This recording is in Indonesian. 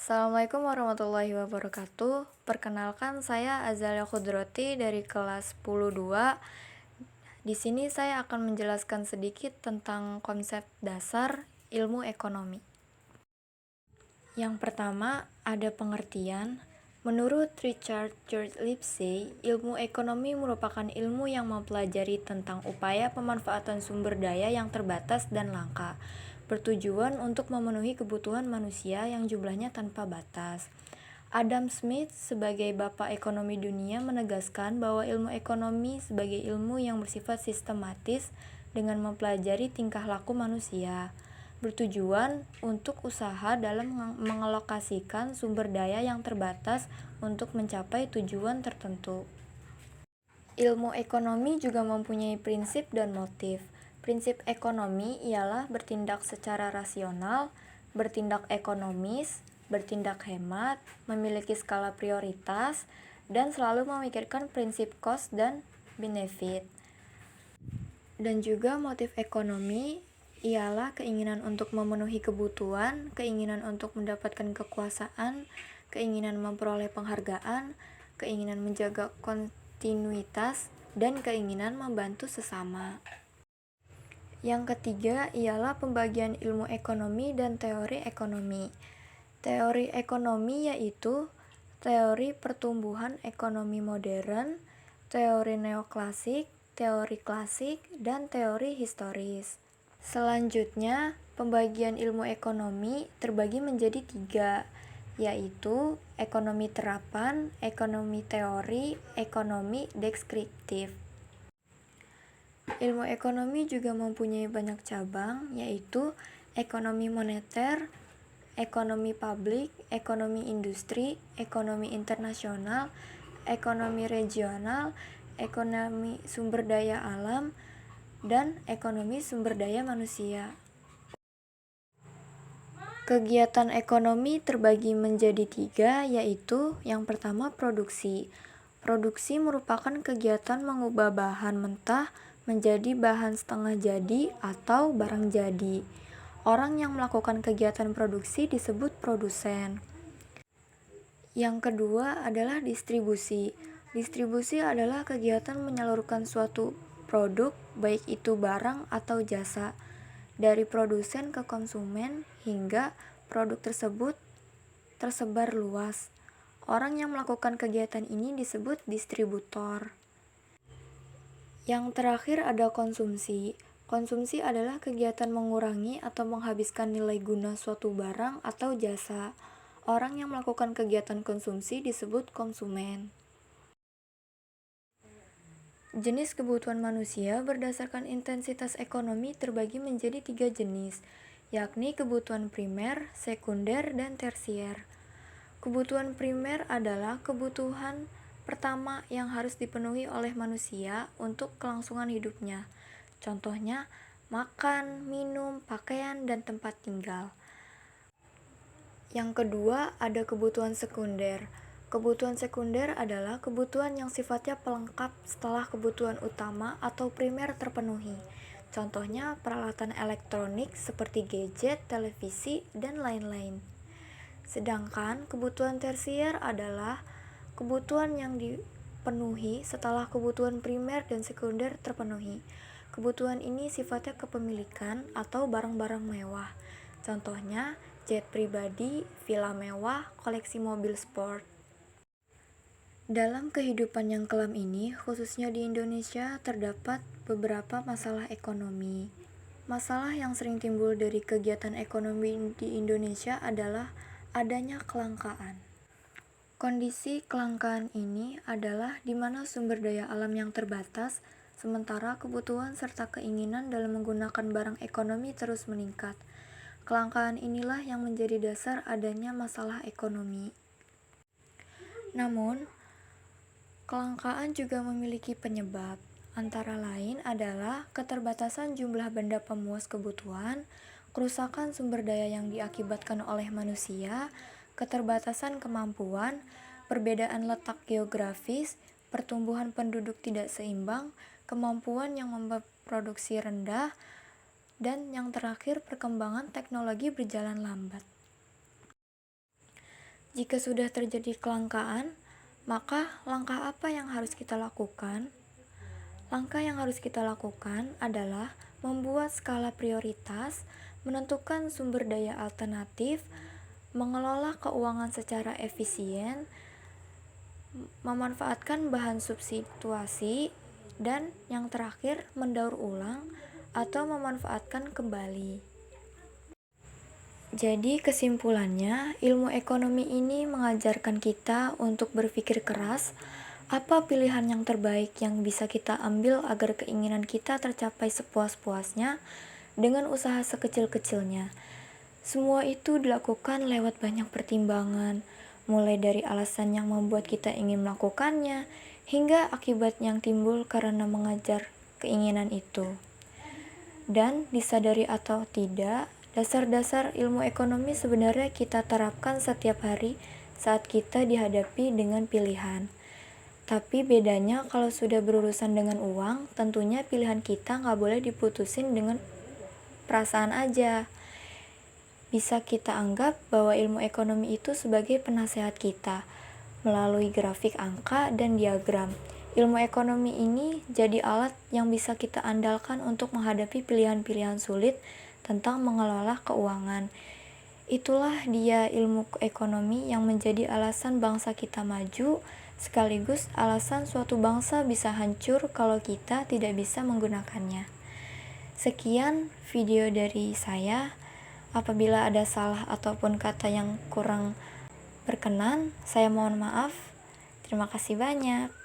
Assalamualaikum warahmatullahi wabarakatuh. Perkenalkan saya Azalia Kudroti dari kelas 10-2. Di sini saya akan menjelaskan sedikit tentang konsep dasar ilmu ekonomi. Yang pertama, ada pengertian. Menurut Richard George Lipsey, ilmu ekonomi merupakan ilmu yang mempelajari tentang upaya pemanfaatan sumber daya yang terbatas dan langka, bertujuan untuk memenuhi kebutuhan manusia yang jumlahnya tanpa batas. Adam Smith sebagai bapak ekonomi dunia menegaskan bahwa ilmu ekonomi sebagai ilmu yang bersifat sistematis dengan mempelajari tingkah laku manusia, bertujuan untuk usaha dalam mengalokasikan sumber daya yang terbatas untuk mencapai tujuan tertentu. Ilmu ekonomi juga mempunyai prinsip dan motif. Prinsip ekonomi ialah bertindak secara rasional, bertindak ekonomis, bertindak hemat, memiliki skala prioritas, dan selalu memikirkan prinsip cost dan benefit. Dan juga motif ekonomi ialah keinginan untuk memenuhi kebutuhan, keinginan untuk mendapatkan kekuasaan, keinginan memperoleh penghargaan, keinginan menjaga kontinuitas, dan keinginan membantu sesama. Yang ketiga ialah pembagian ilmu ekonomi dan teori ekonomi. Teori ekonomi yaitu teori pertumbuhan ekonomi modern, teori neoklasik, teori klasik, dan teori historis. Selanjutnya, pembagian ilmu ekonomi terbagi menjadi 3, yaitu ekonomi terapan, ekonomi teori, ekonomi deskriptif. Ilmu ekonomi juga mempunyai banyak cabang, yaitu ekonomi moneter, ekonomi publik, ekonomi industri, ekonomi internasional, ekonomi regional, ekonomi sumber daya alam, dan ekonomi sumber daya manusia. Kegiatan ekonomi terbagi menjadi 3, yaitu yang pertama produksi. Produksi merupakan kegiatan mengubah bahan mentah menjadi bahan setengah jadi atau barang jadi. Orang yang melakukan kegiatan produksi disebut produsen. Yang kedua adalah distribusi. Distribusi adalah kegiatan menyalurkan suatu produk, baik itu barang atau jasa, dari produsen ke konsumen hingga produk tersebut tersebar luas. Orang yang melakukan kegiatan ini disebut distributor. Yang terakhir ada konsumsi. Konsumsi adalah kegiatan mengurangi atau menghabiskan nilai guna suatu barang atau jasa. Orang yang melakukan kegiatan konsumsi disebut konsumen. Jenis kebutuhan manusia berdasarkan intensitas ekonomi terbagi menjadi 3 jenis, yakni kebutuhan primer, sekunder, dan tersier. Kebutuhan primer adalah kebutuhan pertama yang harus dipenuhi oleh manusia untuk kelangsungan hidupnya. Contohnya, makan, minum, pakaian, dan tempat tinggal. Yang kedua, ada kebutuhan sekunder. Kebutuhan sekunder adalah kebutuhan yang sifatnya pelengkap setelah kebutuhan utama atau primer terpenuhi. Contohnya peralatan elektronik seperti gadget, televisi, dan lain-lain. Sedangkan kebutuhan tersier adalah kebutuhan yang dipenuhi setelah kebutuhan primer dan sekunder terpenuhi. Kebutuhan ini sifatnya kepemilikan atau barang-barang mewah. Contohnya jet pribadi, villa mewah, koleksi mobil sport. Dalam kehidupan yang kelam ini, khususnya di Indonesia, terdapat beberapa masalah ekonomi. Masalah yang sering timbul dari kegiatan ekonomi di Indonesia adalah adanya kelangkaan. Kondisi kelangkaan ini adalah di mana sumber daya alam yang terbatas, sementara kebutuhan serta keinginan dalam menggunakan barang ekonomi terus meningkat. Kelangkaan inilah yang menjadi dasar adanya masalah ekonomi. Namun, kelangkaan juga memiliki penyebab, antara lain adalah keterbatasan jumlah benda pemuas kebutuhan, kerusakan sumber daya yang diakibatkan oleh manusia, keterbatasan kemampuan, perbedaan letak geografis, pertumbuhan penduduk tidak seimbang, kemampuan yang memproduksi rendah, dan yang terakhir perkembangan teknologi berjalan lambat. Jika sudah terjadi kelangkaan, maka langkah apa yang harus kita lakukan? Langkah yang harus kita lakukan adalah membuat skala prioritas, menentukan sumber daya alternatif, mengelola keuangan secara efisien, memanfaatkan bahan substitusi, dan yang terakhir mendaur ulang atau memanfaatkan kembali. Jadi kesimpulannya, ilmu ekonomi ini mengajarkan kita untuk berpikir keras, apa pilihan yang terbaik yang bisa kita ambil agar keinginan kita tercapai sepuas-puasnya dengan usaha sekecil-kecilnya. Semua itu dilakukan lewat banyak pertimbangan, mulai dari alasan yang membuat kita ingin melakukannya, hingga akibat yang timbul karena mengajar keinginan itu. Dan disadari atau tidak, dasar-dasar ilmu ekonomi sebenarnya kita terapkan setiap hari saat kita dihadapi dengan pilihan. Tapi bedanya kalau sudah berurusan dengan uang, tentunya pilihan kita nggak boleh diputusin dengan perasaan aja. Bisa kita anggap bahwa ilmu ekonomi itu sebagai penasehat kita, melalui grafik angka dan diagram. Ilmu ekonomi ini jadi alat yang bisa kita andalkan untuk menghadapi pilihan-pilihan sulit tentang mengelola keuangan. Itulah dia ilmu ekonomi yang menjadi alasan bangsa kita maju, sekaligus alasan suatu bangsa bisa hancur kalau kita tidak bisa menggunakannya. Sekian video dari saya. Apabila ada salah ataupun kata yang kurang berkenan, saya mohon maaf. Terima kasih banyak.